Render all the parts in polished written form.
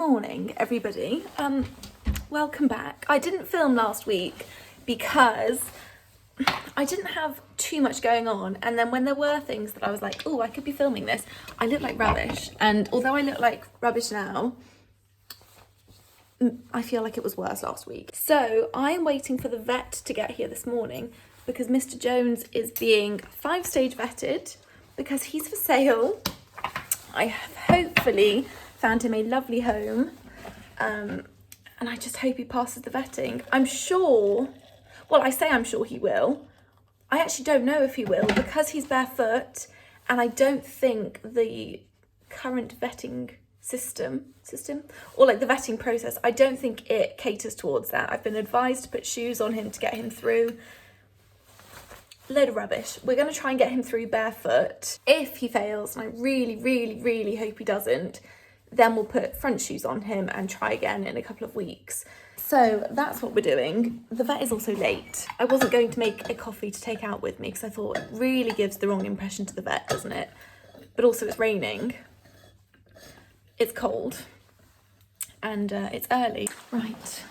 morning, everybody. Welcome back. I didn't film last week because I didn't have too much going on, and then when there were things that I was like, oh, I could be filming this, I look like rubbish. And although I look like rubbish now, I feel like it was worse last week. So I'm waiting for the vet to get here this morning because Mr. Jones is being 5-stage vetted because he's for sale. I have hopefully found him a lovely home, and I just hope he passes the vetting. I'm sure, well, I say I'm sure he will. I actually don't know if he will because he's barefoot, and I don't think the current vetting system or like the vetting process, I don't think it caters towards that. I've been advised to put shoes on him to get him through. Load of rubbish. We're going to try and get him through barefoot. If he fails, and I really hope he doesn't, then we'll put front shoes on him and try again in a couple of weeks. So that's what we're doing. The vet is also late. I wasn't going to make a coffee to take out with me because I thought it really gives the wrong impression to the vet, doesn't it? But also it's raining, it's cold, and it's early. Right,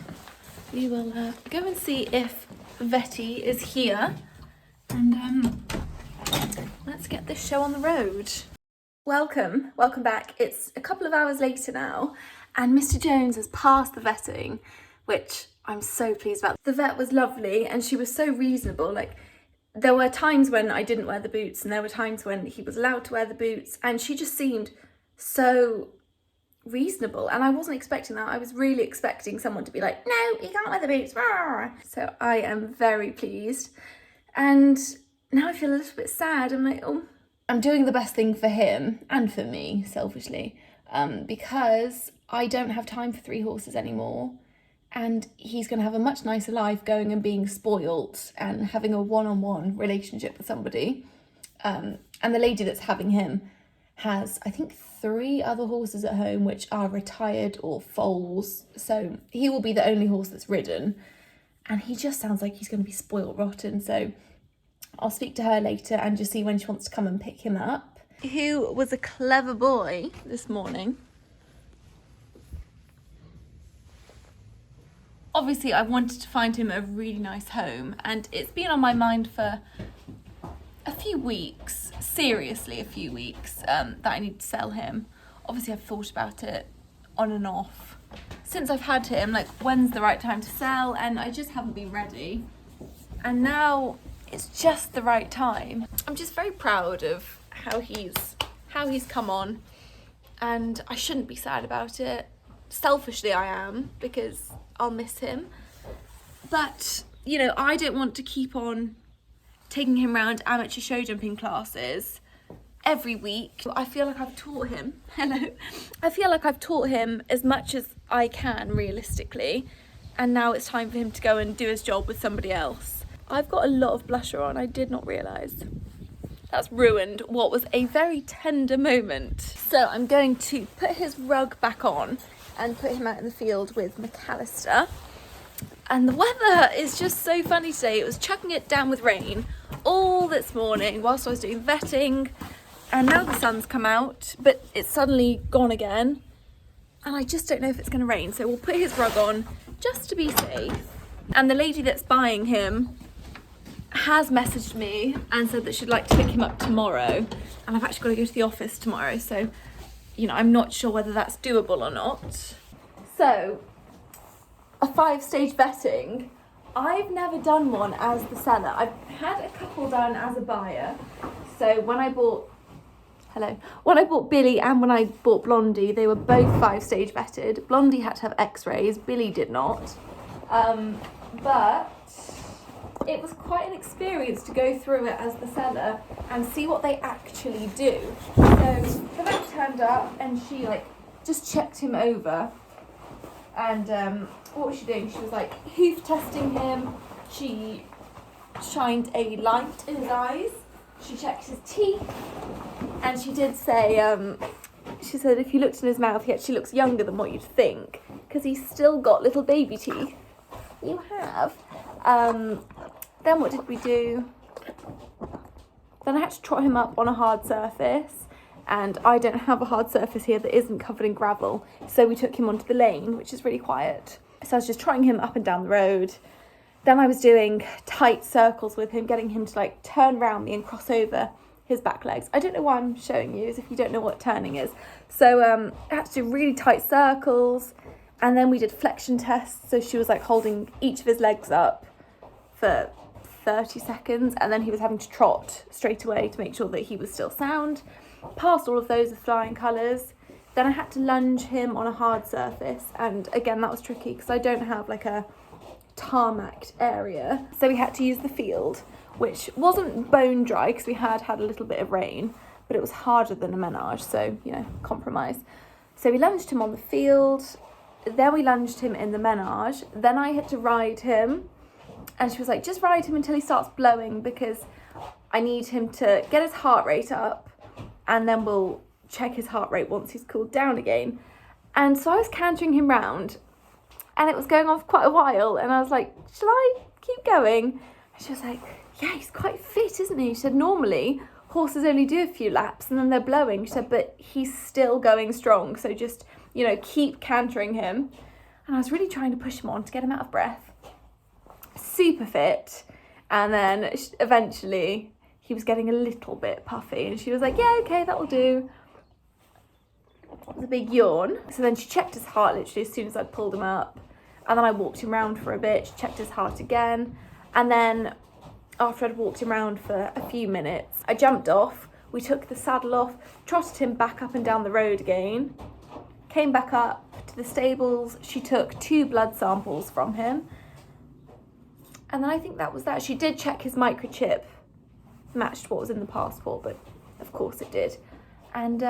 we will go and see if Vetty is here, and let's get this show on the road. Welcome back. It's a couple of hours later now, and Mr. Jones has passed the vetting, which I'm so pleased about. The vet was lovely, and she was so reasonable. Like, there were times when I didn't wear the boots, and there were times when he was allowed to wear the boots, and she just seemed so reasonable, and I wasn't expecting that. I was really expecting someone to be like, no, you can't wear the boots. So I am very pleased, and now I feel a little bit sad. I'm like, oh, I'm doing the best thing for him and for me, selfishly, because I don't have time for 3 horses anymore, and he's going to have a much nicer life going and being spoilt and having a one-on-one relationship with somebody. And the lady that's having him has, I think, 3 other horses at home which are retired or foals, so he will be the only horse that's ridden, and he just sounds like he's going to be spoilt rotten. So I'll speak to her later and just see when she wants to come and pick him up. Who was a clever boy this morning. Obviously, I wanted to find him a really nice home, and it's been on my mind for a few weeks, seriously a few weeks, that I need to sell him. Obviously, I've thought about it on and off since I've had him, like, when's the right time to sell, and I just haven't been ready. And now it's just the right time. I'm just very proud of how he's come on, and I shouldn't be sad about it. Selfishly I am, because I'll miss him, but you know, I don't want to keep on taking him around amateur show jumping classes every week. I feel like I've taught him I feel like I've taught him as much as I can realistically, and now it's time for him to go and do his job with somebody else. I've got a lot of blusher on. I did not realise. That's ruined what was a very tender moment. So I'm going to put his rug back on and put him out in the field with McAllister. And the weather is just so funny today. It was chucking it down with rain all this morning whilst I was doing vetting, and now the sun's come out, but it's suddenly gone again, and I just don't know if it's going to rain. So we'll put his rug on just to be safe. And the lady that's buying him has messaged me and said that she'd like to pick him up tomorrow, and I've actually got to go to the office tomorrow, so you know, I'm not sure whether that's doable or not. So a 5-stage vetting. I've never done one as the seller. I've had a couple done as a buyer. So when I bought Billy and when I bought Blondie, they were both 5-stage vetted. Blondie had to have x-rays, Billy did not. But it was quite an experience to go through it as the seller and see what they actually do. So the vet turned up and she just checked him over, and what was she doing? She was hoof testing him. She shined a light in his eyes. She checked his teeth, and she did say, she said if you looked in his mouth, he actually looks younger than what you'd think because he's still got little baby teeth. You have. Then what did we do? Then I had to trot him up on a hard surface, and I don't have a hard surface here that isn't covered in gravel, so we took him onto the lane, which is really quiet. So I was just trying him up and down the road. Then I was doing tight circles with him, getting him to like turn around me and cross over his back legs. I don't know why I'm showing you, as if you don't know what turning is. So I had to do really tight circles, and then we did flexion tests. So she was like holding each of his legs up for 30 seconds, and then he was having to trot straight away to make sure that he was still sound. Passed all of those with flying colours. Then I had to lunge him on a hard surface, and again that was tricky because I don't have like a tarmacked area, so we had to use the field, which wasn't bone dry because we had a little bit of rain, but it was harder than a menage, so you know, compromise. So we lunged him on the field, then we lunged him in the menage, then I had to ride him, and she was like, just ride him until he starts blowing because I need him to get his heart rate up, and then we'll check his heart rate once he's cooled down again. And so I was cantering him round, and it was going on for quite a while, and I was like, shall I keep going? And she was like, yeah, he's quite fit, isn't he? She said, normally horses only do a few laps and then they're blowing. She said, but he's still going strong, so just, you know, keep cantering him. And I was really trying to push him on to get him out of breath. Super fit. And then eventually he was getting a little bit puffy, and she was like, yeah, okay, that'll do. It was a big yawn. So then she checked his heart literally as soon as I'd pulled him up. And then I walked him around for a bit, she checked his heart again. And then after I'd walked him around for a few minutes, I jumped off, we took the saddle off, trotted him back up and down the road again, came back up to the stables. She took 2 blood samples from him. And then I think that was that. She did check his microchip, matched what was in the passport, but of course it did. And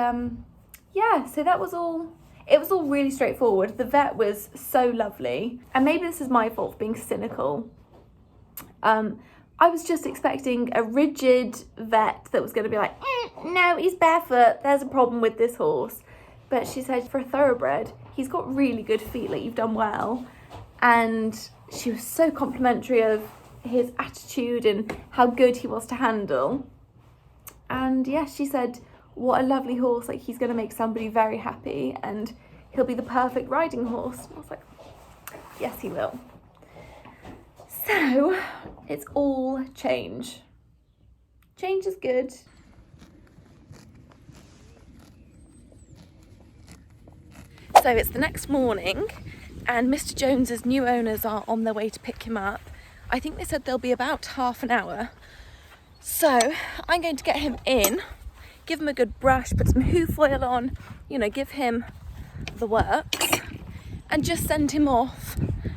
yeah, so that was all. It was all really straightforward. The vet was so lovely. And maybe this is my fault for being cynical. I was just expecting a rigid vet that was going to be like, no, he's barefoot, there's a problem with this horse. But she said for a thoroughbred, he's got really good feet, like you've done well. And she was so complimentary of his attitude and how good he was to handle. And yeah, she said, what a lovely horse, like he's going to make somebody very happy and he'll be the perfect riding horse. And I was like, yes, he will. So it's all change. Change is good. So it's the next morning, and Mr. Jones's new owners are on their way to pick him up. I think they said they'll be about half an hour. So I'm going to get him in, give him a good brush, put some hoof oil on, you know, give him the works, and just send him off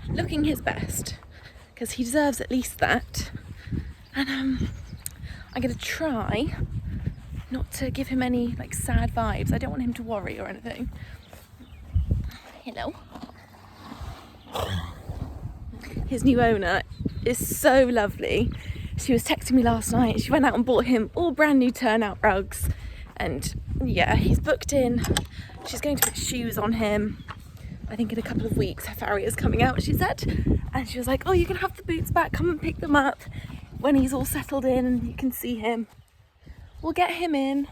looking his best, because he deserves at least that. And I'm going to try not to give him any like sad vibes. I don't want him to worry or anything. Hello. His new owner is so lovely. She was texting me last night. She went out and bought him all brand new turnout rugs, and yeah, he's booked in. She's going to put shoes on him. I think in a couple of weeks her farrier's coming out, she said. And she was like, oh, you can have the boots back, come and pick them up when he's all settled in and you can see him. We'll get him in,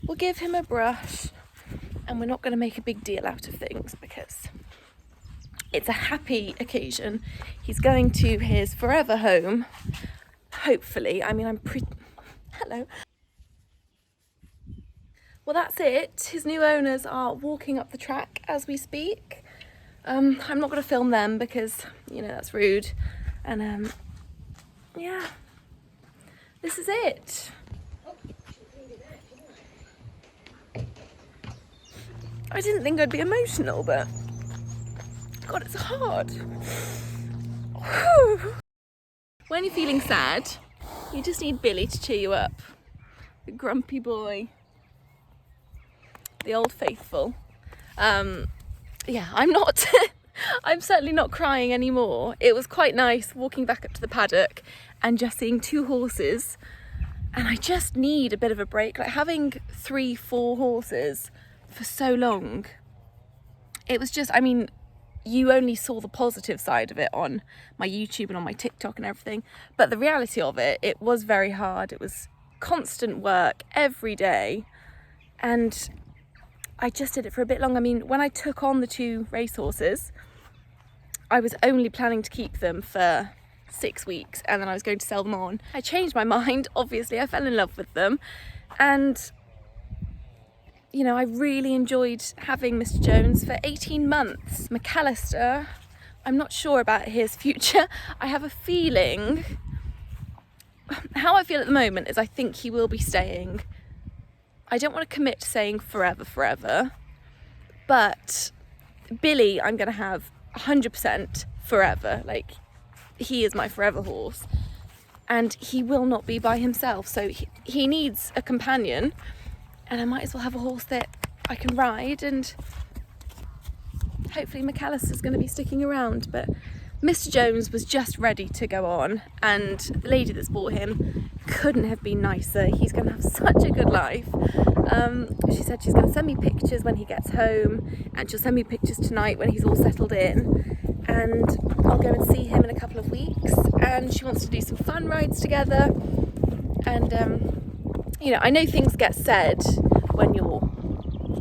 we'll give him a brush, and we're not going to make a big deal out of things because it's a happy occasion. He's going to his forever home, hopefully. I mean, Hello. Well, that's it. His new owners are walking up the track as we speak. I'm not going to film them because, you know, that's rude. And yeah, this is it. I didn't think I'd be emotional, but God, it's hard. Whew. When you're feeling sad, you just need Billy to cheer you up. The grumpy boy. The old faithful. Yeah, I'm not, I'm certainly not crying anymore. It was quite nice walking back up to the paddock and just seeing 2 horses. And I just need a bit of a break. Like having 3-4 horses for so long. It was just, I mean, you only saw the positive side of it on my YouTube and on my TikTok and everything. But the reality of it, it was very hard. It was constant work every day. and I just did it for a bit long. I mean, when I took on the 2 racehorses, I was only planning to keep them for 6 weeks and then I was going to sell them on. I changed my mind, obviously. I fell in love with them, and you know, I really enjoyed having Mr. Jones for 18 months. McAllister, I'm not sure about his future. I have a feeling, how I feel at the moment is I think he will be staying. I don't want to commit to saying forever, but Billy I'm going to have 100% forever. Like, he is my forever horse, and he will not be by himself, so he needs a companion, and I might as well have a horse that I can ride, and hopefully McAllister's going to be sticking around. But Mr. Jones was just ready to go on, and the lady that's bought him couldn't have been nicer. He's going to have such a good life. She said she's going to send me pictures when he gets home, and she'll send me pictures tonight when he's all settled in, and I'll go and see him in a couple of weeks, and she wants to do some fun rides together. And you know, I know things get said when you're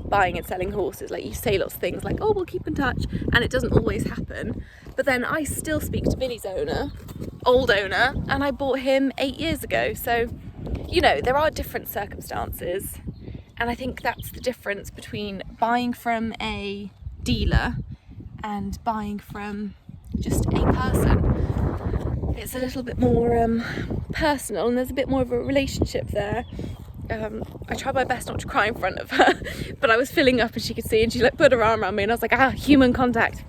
buying and selling horses, like you say lots of things like, oh, we'll keep in touch, and it doesn't always happen. But then I still speak to Billy's owner, old owner, and I bought him 8 years ago. So, you know, there are different circumstances, and I think that's the difference between buying from a dealer and buying from just a person. It's a little bit more personal, and there's a bit more of a relationship there. I tried my best not to cry in front of her, but I was filling up and she could see, and she like put her arm around me, and I was like, human contact.